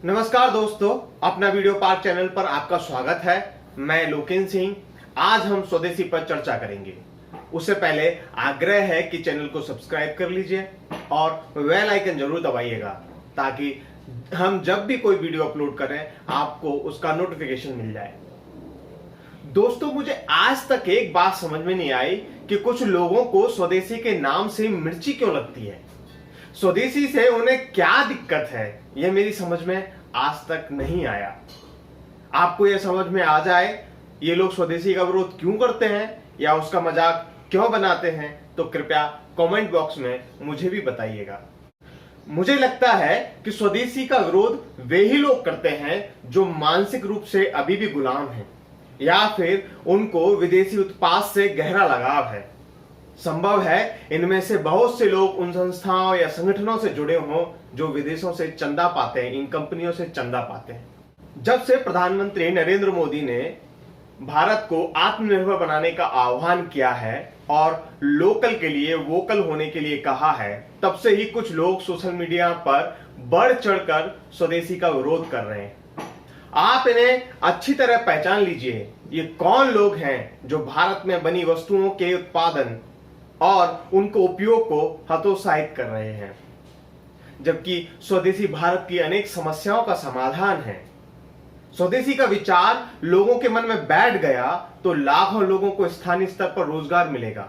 नमस्कार दोस्तों, अपना वीडियो पार्क चैनल पर आपका स्वागत है। मैं लोकेन सिंह। आज हम स्वदेशी पर चर्चा करेंगे। उससे पहले आग्रह है कि चैनल को सब्सक्राइब कर लीजिए और बेल आइकन जरूर दबाइएगा ताकि हम जब भी कोई वीडियो अपलोड करें आपको उसका नोटिफिकेशन मिल जाए। दोस्तों, मुझे आज तक एक बात समझ में नहीं आई कि कुछ लोगों को स्वदेशी के नाम से मिर्ची क्यों लगती है। स्वदेशी से उन्हें क्या दिक्कत है, यह मेरी समझ में आज तक नहीं आया। आपको यह समझ में आ जाए ये लोग स्वदेशी का विरोध क्यों करते हैं या उसका मजाक क्यों बनाते हैं तो कृपया कमेंट बॉक्स में मुझे भी बताइएगा। मुझे लगता है कि स्वदेशी का विरोध वे ही लोग करते हैं जो मानसिक रूप से अभी भी गुलाम हैं या फिर उनको विदेशी उत्पाद से गहरा लगाव है। संभव है इनमें से बहुत से लोग उन संस्थाओं या संगठनों से जुड़े हों जो विदेशों से चंदा पाते हैं, इन कंपनियों से चंदा पाते हैं। जब से प्रधानमंत्री नरेंद्र मोदी ने भारत को आत्मनिर्भर बनाने का आह्वान किया है और लोकल के लिए वोकल होने के लिए कहा है, तब से ही कुछ लोग सोशल मीडिया पर बढ़ चढ़कर स्वदेशी का विरोध कर रहे हैं। आप इन्हें अच्छी तरह पहचान लीजिए। ये कौन लोग हैं जो भारत में बनी वस्तुओं के उत्पादन और उनको उपयोग को हतोत्साहित कर रहे हैं, जबकि स्वदेशी भारत की अनेक समस्याओं का समाधान है। स्वदेशी का विचार लोगों के मन में बैठ गया तो लाखों लोगों को स्थानीय स्तर पर रोजगार मिलेगा,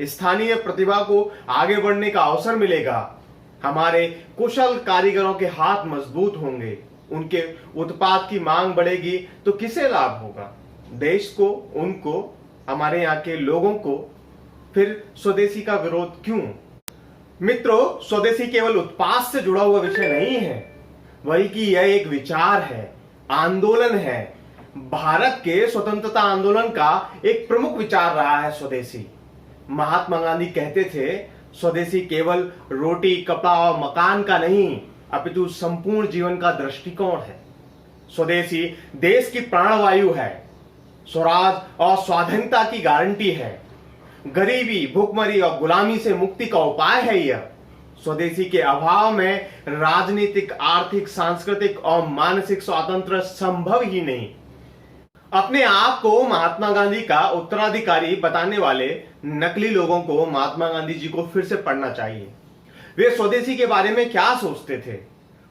स्थानीय प्रतिभा को आगे बढ़ने का अवसर मिलेगा, हमारे कुशल कारीगरों के हाथ मजबूत होंगे, उनके उत्पाद की मांग बढ़ेगी तो किसे लाभ होगा? देश को, उनको, हमारे यहाँ के लोगों को। फिर स्वदेशी का विरोध क्यों? मित्रों, स्वदेशी केवल उत्पाद से जुड़ा हुआ विषय नहीं है, बल्कि यह एक विचार है, आंदोलन है। भारत के स्वतंत्रता आंदोलन का एक प्रमुख विचार रहा है स्वदेशी। महात्मा गांधी कहते थे, स्वदेशी केवल रोटी, कपड़ा और मकान का नहीं, अपितु संपूर्ण जीवन का दृष्टिकोण है। स्वदेशी देश की प्राणवायु है, स्वराज और स्वाधीनता की गारंटी है, गरीबी, भूखमरी और गुलामी से मुक्ति का उपाय है। यह स्वदेशी के अभाव में राजनीतिक, आर्थिक, सांस्कृतिक और मानसिक स्वातंत्र्य संभव ही नहीं। अपने आप को महात्मा गांधी का उत्तराधिकारी बताने वाले नकली लोगों को महात्मा गांधी जी को फिर से पढ़ना चाहिए। वे स्वदेशी के बारे में क्या सोचते थे?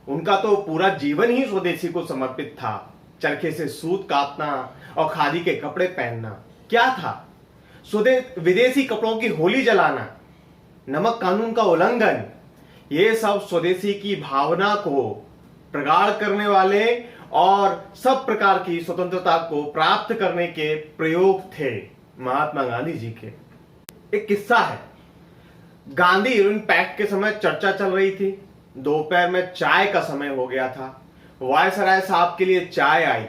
उनका तो पूरा जीवन ही स्वदेशी को समर्पित था। चरखे से सूत काटना और खादी के कपड़े पहनना क्या था? विदेशी कपड़ों की होली जलाना, नमक कानून का उल्लंघन, ये सब स्वदेशी की भावना को प्रगाढ़ करने वाले और सब प्रकार की स्वतंत्रता को प्राप्त करने के प्रयोग थे महात्मा गांधी जी के। एक किस्सा है। गांधी यूनियन पैक्ट के समय चर्चा चल रही थी। दोपहर में चाय का समय हो गया था। वायसराय साहब के लिए चाय आई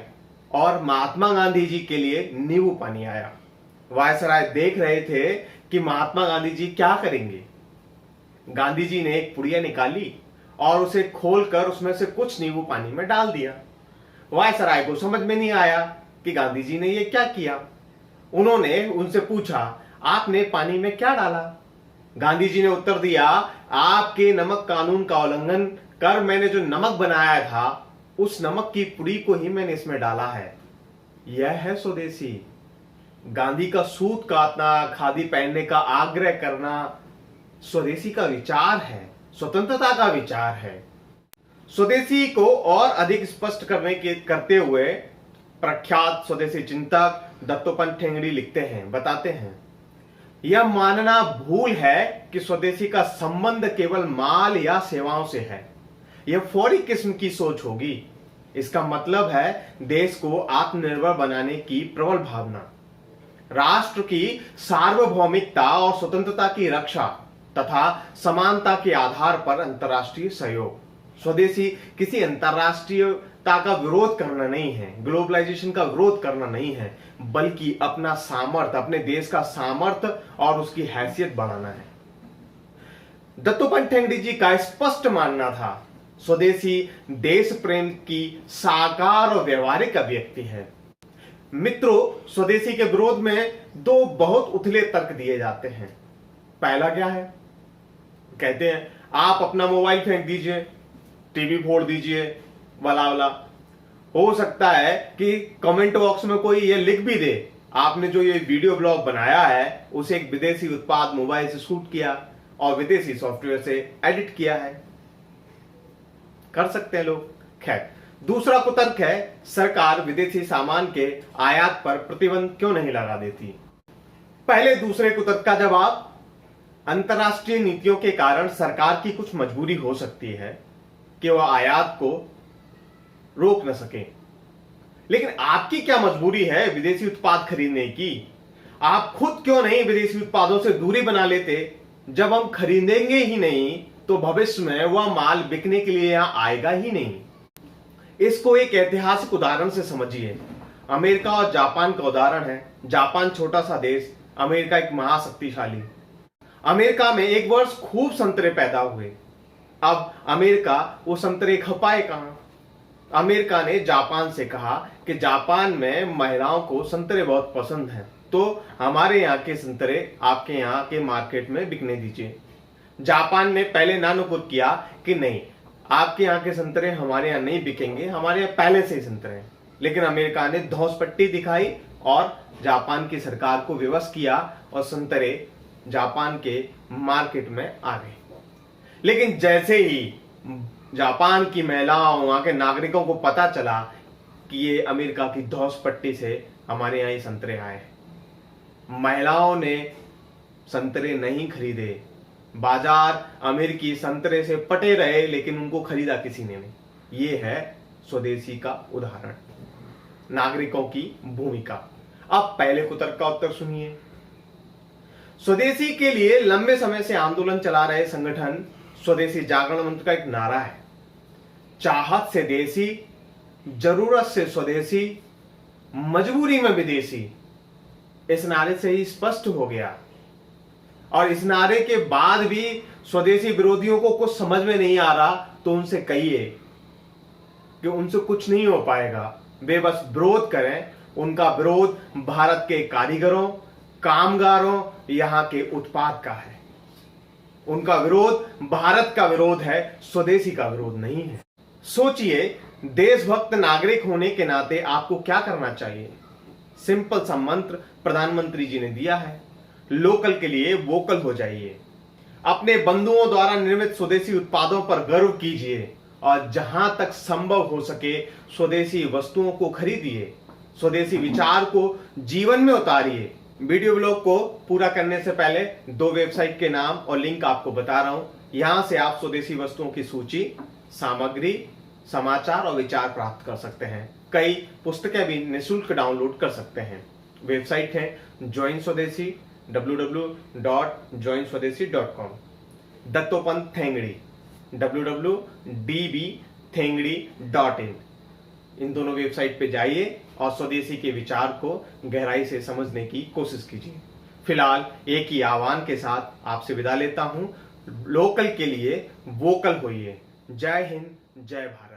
और महात्मा गांधी जी के लिए नींबू पानी आया। वायसराय देख रहे थे कि महात्मा गांधी जी क्या करेंगे। गांधी जी ने एक पुड़िया निकाली और उसे खोलकर उसमें से कुछ नींबू पानी में डाल दिया। वायसराय को समझ में नहीं आया कि गांधी जी ने यह क्या किया। उन्होंने उनसे पूछा, आपने पानी में क्या डाला? गांधी जी ने उत्तर दिया, आपके नमक कानून का उल्लंघन कर मैंने जो नमक बनाया था उस नमक की पुड़ी को ही मैंने इसमें डाला है। यह है स्वदेशी। गांधी का सूत काटना, खादी पहनने का आग्रह करना स्वदेशी का विचार है, स्वतंत्रता का विचार है। स्वदेशी को और अधिक स्पष्ट करते हुए प्रख्यात स्वदेशी चिंतक दत्तोपंत ठेंगड़ी लिखते हैं, बताते हैं, यह मानना भूल है कि स्वदेशी का संबंध केवल माल या सेवाओं से है। यह फौरी किस्म की सोच होगी। इसका मतलब है देश को आत्मनिर्भर बनाने की प्रबल भावना, राष्ट्र की सार्वभौमिकता और स्वतंत्रता की रक्षा तथा समानता के आधार पर अंतर्राष्ट्रीय सहयोग। स्वदेशी किसी अंतर्राष्ट्रीयता का विरोध करना नहीं है, ग्लोबलाइजेशन का विरोध करना नहीं है, बल्कि अपना सामर्थ्य, अपने देश का सामर्थ्य और उसकी हैसियत बढ़ाना है। दत्तोपंत ठेंगड़ी जी का स्पष्ट मानना था, स्वदेशी देश प्रेम की साकार और व्यवहारिक अभिव्यक्ति है। मित्रों, स्वदेशी के विरोध में दो बहुत उथले तर्क दिए जाते हैं। पहला क्या है? कहते हैं आप अपना मोबाइल फेंक दीजिए, टीवी फोड़ दीजिए, वाला हो सकता है कि कमेंट बॉक्स में कोई ये लिख भी दे, आपने जो ये वीडियो ब्लॉग बनाया है उसे एक विदेशी उत्पाद मोबाइल से शूट किया और विदेशी सॉफ्टवेयर से एडिट किया है। कर सकते हैं लोग। खैर, दूसरा कुतर्क है सरकार विदेशी सामान के आयात पर प्रतिबंध क्यों नहीं लगा देती। पहले दूसरे कुतर्क का जवाब, अंतर्राष्ट्रीय नीतियों के कारण सरकार की कुछ मजबूरी हो सकती है कि वह आयात को रोक न सके। लेकिन आपकी क्या मजबूरी है विदेशी उत्पाद खरीदने की? आप खुद क्यों नहीं विदेशी उत्पादों से दूरी बना लेते? जब हम खरीदेंगे ही नहीं तो भविष्य में वह माल बिकने के लिए यहां आएगा ही नहीं। इसको एक ऐतिहासिक उदाहरण से समझिए। अमेरिका और जापान का उदाहरण है। जापान छोटा सा देश, अमेरिका एक महाशक्तिशाली। अमेरिका में एक वर्ष खूब संतरे पैदा हुए। अब अमेरिका वो संतरे खपाए कहां? अमेरिका ने जापान से कहा कि जापान में महिलाओं को संतरे बहुत पसंद हैं, तो हमारे यहाँ के संतरे आपके यहाँ के मार्केट में बिकने दीजिए। जापान ने पहले नानुकुर किया कि नहीं, आपके यहाँ के संतरे हमारे यहाँ नहीं बिकेंगे, हमारे यहाँ पहले से ही संतरे हैं। लेकिन अमेरिका ने धौंस पट्टी दिखाई और जापान की सरकार को विवश किया और संतरे जापान के मार्केट में आ गए। लेकिन जैसे ही जापान की महिलाओं, वहां के नागरिकों को पता चला कि ये अमेरिका की धौंस पट्टी से हमारे यहाँ ये संतरे आए, महिलाओं ने संतरे नहीं खरीदे। बाजार अमेरिकी संतरे से पटे रहे लेकिन उनको खरीदा किसी ने नहीं। ये है स्वदेशी का उदाहरण, नागरिकों की भूमिका। अब पहले कुतर्क का उत्तर सुनिए। स्वदेशी के लिए लंबे समय से आंदोलन चला रहे संगठन स्वदेशी जागरण मंच का एक नारा है, चाहत से देसी, जरूरत से स्वदेशी, मजबूरी में विदेशी। इस नारे से ही स्पष्ट हो गया। और इस नारे के बाद भी स्वदेशी विरोधियों को कुछ समझ में नहीं आ रहा तो उनसे कहिए कि उनसे कुछ नहीं हो पाएगा। वे बस विरोध करें। उनका विरोध भारत के कारीगरों, कामगारों, यहां के उत्पाद का है। उनका विरोध भारत का विरोध है, स्वदेशी का विरोध नहीं है। सोचिए, देशभक्त नागरिक होने के नाते आपको क्या करना चाहिए? सिंपल सा मंत्र प्रधानमंत्री जी ने दिया है, लोकल के लिए वोकल हो जाइए। अपने बंधुओं द्वारा निर्मित स्वदेशी उत्पादों पर गर्व कीजिए और जहां तक संभव हो सके स्वदेशी वस्तुओं को खरीदिए। स्वदेशी विचार को जीवन में उतारिए। वीडियो ब्लॉग को पूरा करने से पहले 2 वेबसाइट के नाम और लिंक आपको बता रहा हूं। यहां से आप स्वदेशी वस्तुओं की सूची, सामग्री, समाचार और विचार प्राप्त कर सकते हैं। कई पुस्तकें भी निःशुल्क डाउनलोड कर सकते हैं। वेबसाइट है ज्वाइन स्वदेशी, www.joinswadeshi.com। दत्तोपंत थेंगड़ी, www.dbthengdi.in। इन दोनों वेबसाइट पे जाइए और स्वदेशी के विचार को गहराई से समझने की कोशिश कीजिए। फिलहाल एक ही आह्वान के साथ आपसे विदा लेता हूं, लोकल के लिए वोकल होइए। जय हिंद, जय भारत।